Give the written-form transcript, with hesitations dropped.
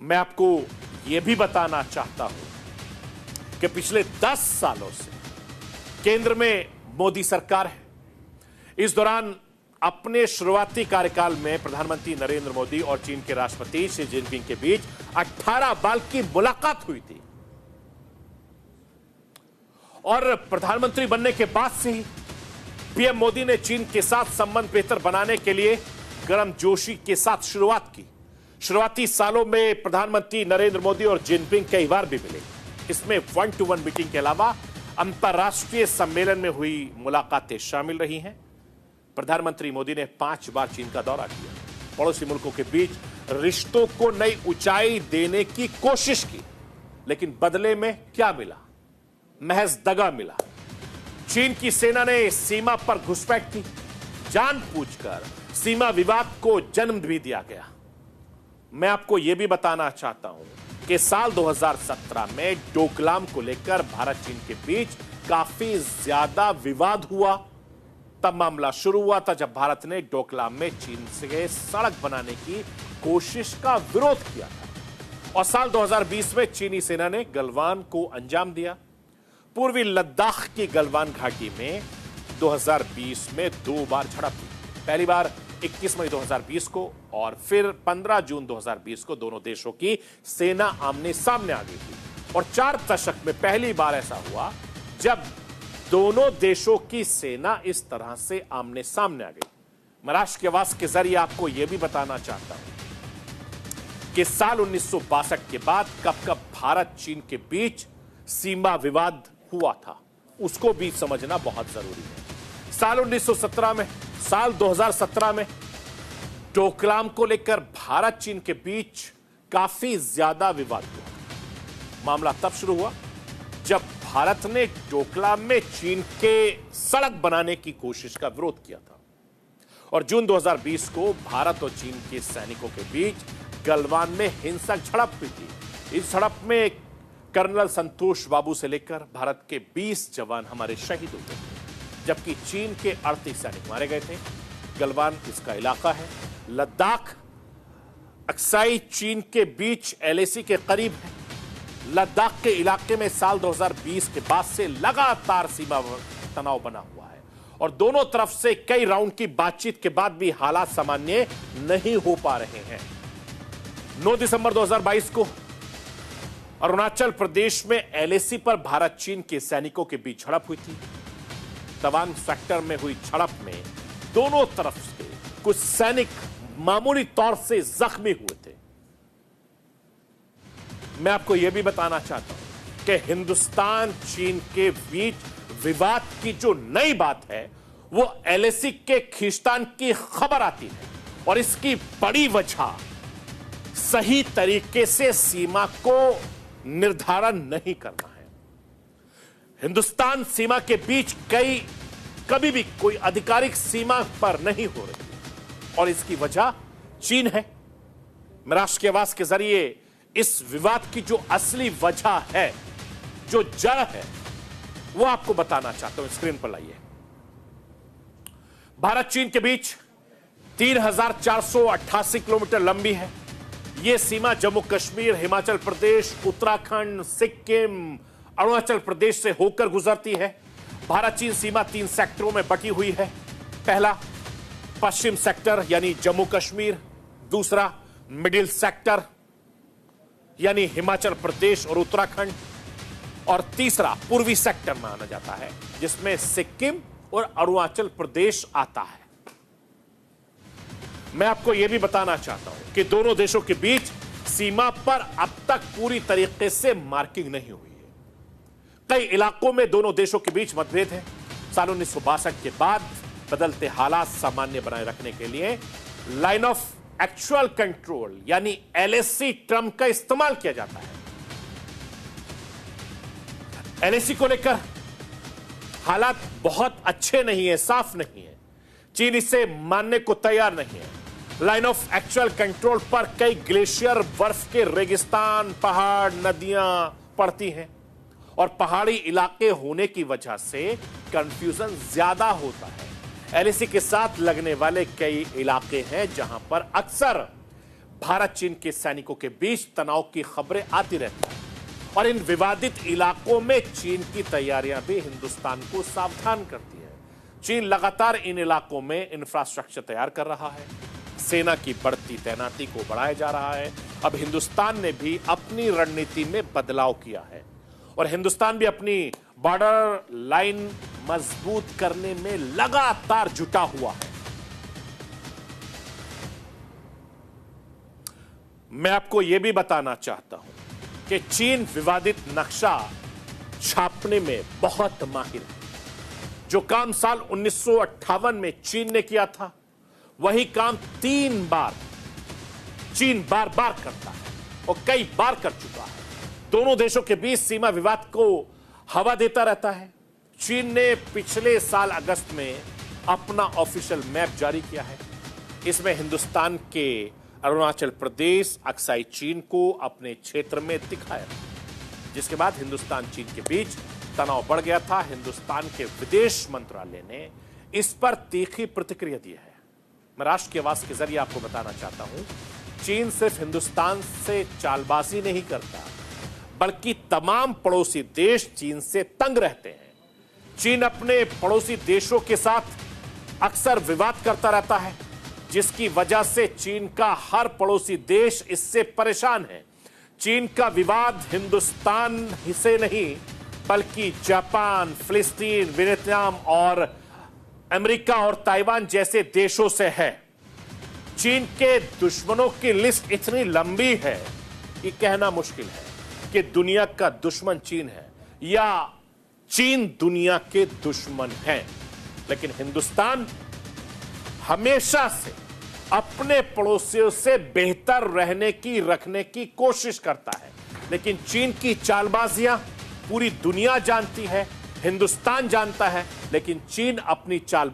मैं आपको यह भी बताना चाहता हूं कि पिछले 10 सालों से केंद्र में मोदी सरकार है। इस दौरान अपने शुरुआती कार्यकाल में प्रधानमंत्री नरेंद्र मोदी और चीन के राष्ट्रपति शी जिनपिंग के बीच 18 बार की मुलाकात हुई थी और प्रधानमंत्री बनने के बाद से ही पीएम मोदी ने चीन के साथ संबंध बेहतर बनाने के लिए गर्मजोशी के साथ शुरुआत की। शुरुआती सालों में प्रधानमंत्री नरेंद्र मोदी और जिनपिंग कई बार भी मिले। इसमें 1-to-1 मीटिंग के अलावा अंतर्राष्ट्रीय सम्मेलन में हुई मुलाकातें शामिल रही हैं। प्रधानमंत्री मोदी ने 5 बार चीन का दौरा किया, पड़ोसी मुल्कों के बीच रिश्तों को नई ऊंचाई देने की कोशिश की, लेकिन बदले में क्या मिला? महज दगा मिला। चीन की सेना ने सीमा पर घुसपैठ की, जानबूझकर सीमा विवाद को जन्म भी दिया गया। मैं आपको यह भी बताना चाहता हूं कि साल 2017 में डोकलाम को लेकर भारत चीन के बीच काफी ज्यादा विवाद हुआ। तब मामला शुरू हुआ था जब भारत ने डोकलाम में चीन से सड़क बनाने की कोशिश का विरोध किया था और साल 2020 में चीनी सेना ने गलवान को अंजाम दिया। पूर्वी लद्दाख की गलवान घाटी में 2020 में 2 बार झड़प हुई। पहली बार 21 मई 2020 को और फिर 15 जून 2020 को दोनों देशों की सेना आमने सामने आ गई थी और 4 दशक में पहली बार ऐसा हुआ जब दोनों देशों की सेना इस तरह से आमने सामने आ गई। मैं राष्ट्र की आवाज के जरिए आपको यह भी बताना चाहता हूं कि साल 1962 के बाद कब भारत चीन के बीच सीमा विवाद हुआ था, उसको भी समझना बहुत जरूरी है। साल 1917 में, साल 2017 में डोकलाम को लेकर भारत चीन के बीच काफी ज्यादा विवाद हुआ। मामला तब शुरू हुआ जब भारत ने डोकलाम में चीन के सड़क बनाने की कोशिश का विरोध किया था और जून 2020 को भारत और चीन के सैनिकों के बीच गलवान में हिंसक झड़प हुई थी। इस झड़प में कर्नल संतोष बाबू से लेकर भारत के 20 जवान हमारे शहीद हो गए थे, जबकि चीन के 38 सैनिक मारे गए थे। गलवान इसका इलाका है। लद्दाख अक्साई चीन के बीच एलएसी के करीब है। लद्दाख के इलाके में साल 2020 के बाद से लगातार सीमा तनाव बना हुआ है और दोनों तरफ से कई राउंड की बातचीत के बाद भी हालात सामान्य नहीं हो पा रहे हैं। 9 दिसंबर 2022 को अरुणाचल प्रदेश में एलएसी पर भारत चीन के सैनिकों के बीच झड़प हुई थी। तवांग सेक्टर में हुई झड़प में दोनों तरफ से कुछ सैनिक मामूली तौर से जख्मी हुए थे। मैं आपको यह भी बताना चाहता हूं कि हिंदुस्तान चीन के बीच विवाद की जो नई बात है वो एलएसी के खींचतान की खबर आती है और इसकी बड़ी वजह सही तरीके से सीमा को निर्धारण नहीं करना है। हिंदुस्तान सीमा के बीच कभी भी कोई आधिकारिक सीमा पर नहीं हो रही और इसकी वजह चीन है। मैं राष्ट्र की आवाज के जरिए इस विवाद की जो असली वजह है, जो जड़ है, वो आपको बताना चाहता हूं। स्क्रीन पर लाइए। भारत चीन के बीच 3488 किलोमीटर लंबी है। यह सीमा जम्मू कश्मीर, हिमाचल प्रदेश, उत्तराखंड, सिक्किम, अरुणाचल प्रदेश से होकर गुजरती है। भारत चीन सीमा 3 सेक्टरों में बटी हुई है। पहला पश्चिम सेक्टर यानी जम्मू कश्मीर, दूसरा मिडिल सेक्टर यानी हिमाचल प्रदेश और उत्तराखंड और तीसरा पूर्वी सेक्टर माना जाता है जिसमें सिक्किम और अरुणाचल प्रदेश आता है। मैं आपको यह भी बताना चाहता हूं कि दोनों देशों के बीच सीमा पर अब तक पूरी तरीके से मार्किंग नहीं हुई है। कई इलाकों में दोनों देशों के बीच मतभेद है। साल 1962 के बाद बदलते हालात सामान्य बनाए रखने के लिए लाइन ऑफ एक्चुअल कंट्रोल यानी एलएसी टर्म का इस्तेमाल किया जाता है। एलएसी को लेकर हालात बहुत अच्छे नहीं है, साफ नहीं है। चीन इसे मानने को तैयार नहीं है। लाइन ऑफ एक्चुअल कंट्रोल पर कई ग्लेशियर, बर्फ के रेगिस्तान, पहाड़, नदियां पड़ती हैं और पहाड़ी इलाके होने की वजह से कंफ्यूजन ज्यादा होता है। एलएसी के साथ लगने वाले कई इलाके हैं जहां पर अक्सर भारत चीन के सैनिकों के बीच तनाव की खबरें आती रहती हैं और इन विवादित इलाकों में चीन की तैयारियां भी हिंदुस्तान को सावधान करती है। चीन लगातार इन इलाकों में इंफ्रास्ट्रक्चर तैयार कर रहा है, सेना की बढ़ती तैनाती को बढ़ाया जा रहा है। अब हिंदुस्तान ने भी अपनी रणनीति में बदलाव किया है और हिंदुस्तान भी अपनी बॉर्डर लाइन मजबूत करने में लगातार जुटा हुआ है। मैं आपको यह भी बताना चाहता हूं कि चीन विवादित नक्शा छापने में बहुत माहिर है। जो काम साल 1958 में चीन ने किया था, वही काम 3 बार चीन बार बार करता है और कई बार कर चुका है। दोनों देशों के बीच सीमा विवाद को हवा देता रहता है। चीन ने पिछले साल अगस्त में अपना ऑफिशियल मैप जारी किया है। इसमें हिंदुस्तान के अरुणाचल प्रदेश अक्साई चीन को अपने क्षेत्र में दिखाया, जिसके बाद हिंदुस्तान चीन के बीच तनाव बढ़ गया था। हिंदुस्तान के विदेश मंत्रालय ने इस पर तीखी प्रतिक्रिया दी है। मैं राष्ट्र की आवाज के जरिए आपको बताना चाहता हूं, चीन सिर्फ हिंदुस्तान से चालबाजी नहीं करता, बल्कि तमाम पड़ोसी देश चीन से तंग रहते हैं। चीन अपने पड़ोसी देशों के साथ अक्सर विवाद करता रहता है, जिसकी वजह से चीन का हर पड़ोसी देश इससे परेशान है। चीन का विवाद हिंदुस्तान से नहीं, बल्कि जापान, फिलिस्तीन, वियतनाम और अमेरिका और ताइवान जैसे देशों से है। चीन के दुश्मनों की लिस्ट इतनी लंबी है कि कहना मुश्किल है कि दुनिया का दुश्मन चीन है या चीन दुनिया के दुश्मन है। लेकिन हिंदुस्तान हमेशा से अपने पड़ोसियों से बेहतर रखने की कोशिश करता है। लेकिन चीन की चालबाजियां पूरी दुनिया जानती है, हिंदुस्तान जानता है, लेकिन चीन अपनी चाल